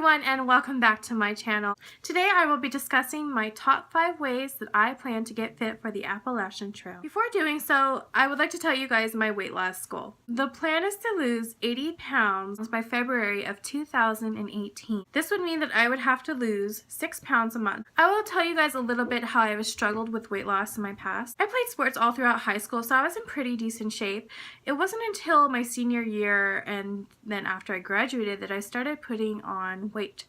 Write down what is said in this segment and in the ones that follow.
everyone, and welcome back to my channel. Today I will be discussing my top 5 ways that I plan to get fit for the Appalachian Trail. Before doing so, I would like to tell you guys my weight loss goal. The plan is to lose 80 pounds by February of 2018. This would mean that I would have to lose 6 pounds a month. I will tell you guys a little bit how I have struggled with weight loss in my past. I played sports all throughout high school, so I was in pretty decent shape. It wasn't until my senior year and then after I graduated that I started putting on weight.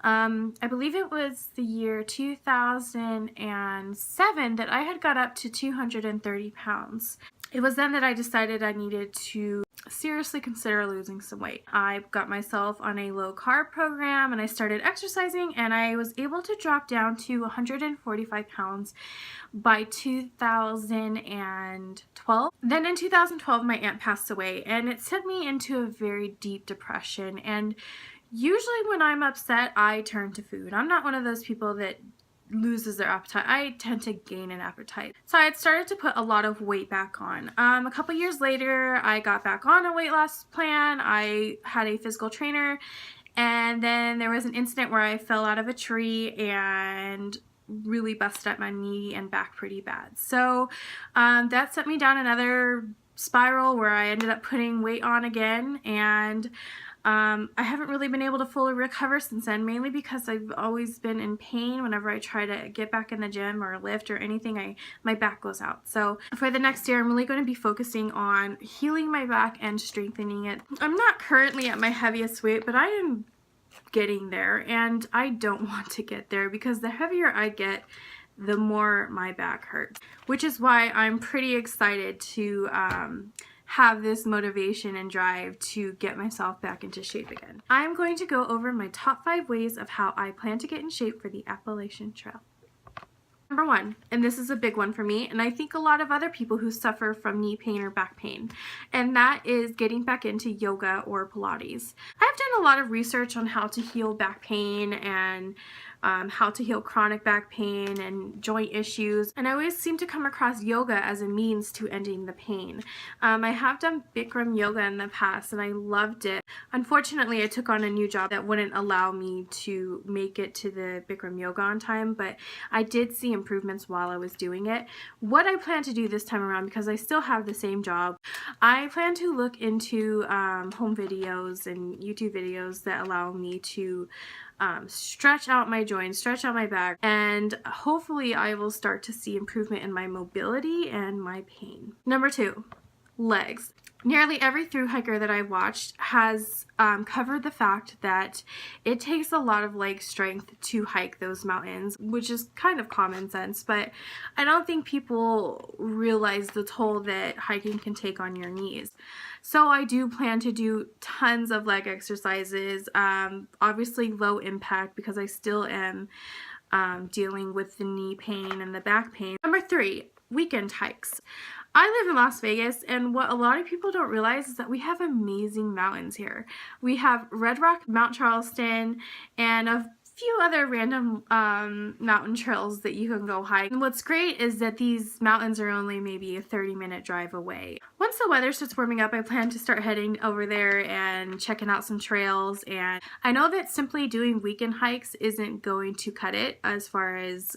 I believe it was the year 2007 that I had got up to 230 pounds. It was then that I decided I needed to seriously consider losing some weight. I got myself on a low carb program and I started exercising, and I was able to drop down to 145 pounds by 2012. Then in 2012 my aunt passed away, and it sent me into a very deep depression. And usually when I'm upset, I turn to food. I'm not one of those people that loses their appetite. I tend to gain an appetite. So I had started to put a lot of weight back on. A couple years later, I got back on a weight loss plan. I had a physical trainer, and then there was an incident where I fell out of a tree and really busted up my knee and back pretty bad. So that sent me down another spiral where I ended up putting weight on again, and I haven't really been able to fully recover since then, mainly because I've always been in pain whenever I try to get back in the gym or lift or anything. My back goes out. So for the next year, I'm really going to be focusing on healing my back and strengthening it. I'm not currently at my heaviest weight, but I am getting there, and I don't want to get there because the heavier I get, the more my back hurts, which is why I'm pretty excited to have this motivation and drive to get myself back into shape again. I'm going to go over my top 5 ways of how I plan to get in shape for the Appalachian Trail. Number 1, and this is a big one for me, and I think a lot of other people who suffer from knee pain or back pain, and that is getting back into yoga or Pilates. I've done a lot of research on how to heal back pain and how to heal chronic back pain and joint issues, and I always seem to come across yoga as a means to ending the pain. I have done Bikram yoga in the past and I loved it. Unfortunately, I took on a new job that wouldn't allow me to make it to the Bikram yoga on time, but I did see improvements while I was doing it. What I plan to do this time around, because I still have the same job, I plan to look into home videos and YouTube videos that allow me to stretch out my joints, stretch out my back, and hopefully I will start to see improvement in my mobility and my pain. Number 2, legs. Nearly every thru hiker that I've watched has covered the fact that it takes a lot of leg strength to hike those mountains, which is kind of common sense, but I don't think people realize the toll that hiking can take on your knees. So I do plan to do tons of leg exercises, obviously low impact because I still am dealing with the knee pain and the back pain. Number 3, weekend hikes. I live in Las Vegas, and what a lot of people don't realize is that we have amazing mountains here. We have Red Rock, Mount Charleston, and a few other random mountain trails that you can go hike. And what's great is that these mountains are only maybe a 30-minute drive away. Once the weather starts warming up, I plan to start heading over there and checking out some trails. And I know that simply doing weekend hikes isn't going to cut it as far as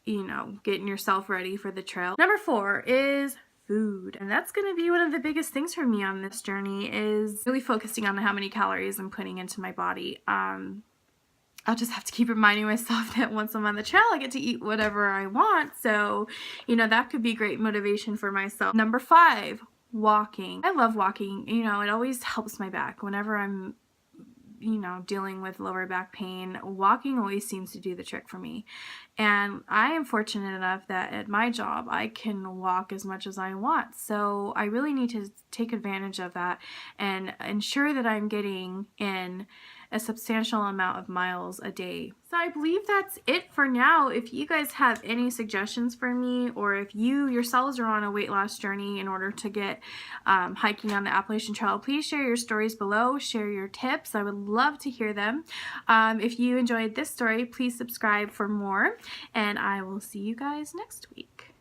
you know, getting yourself ready for the trail. Number 4 is food, and that's going to be one of the biggest things for me on this journey, is really focusing on how many calories I'm putting into my body. I'll just have to keep reminding myself that once I'm on the trail, I get to eat whatever I want, so you know, that could be great motivation for myself. Number 5, walking. I love walking. You know, it always helps my back whenever I'm, you know, dealing with lower back pain. Walking always seems to do the trick for me, and I am fortunate enough that at my job I can walk as much as I want, so I really need to take advantage of that and ensure that I'm getting in a substantial amount of miles a day. So I believe that's it for now. If you guys have any suggestions for me, or if you yourselves are on a weight loss journey in order to get hiking on the Appalachian Trail, please share your stories below, share your tips. I would love to hear them. If you enjoyed this story, please subscribe for more, and I will see you guys next week.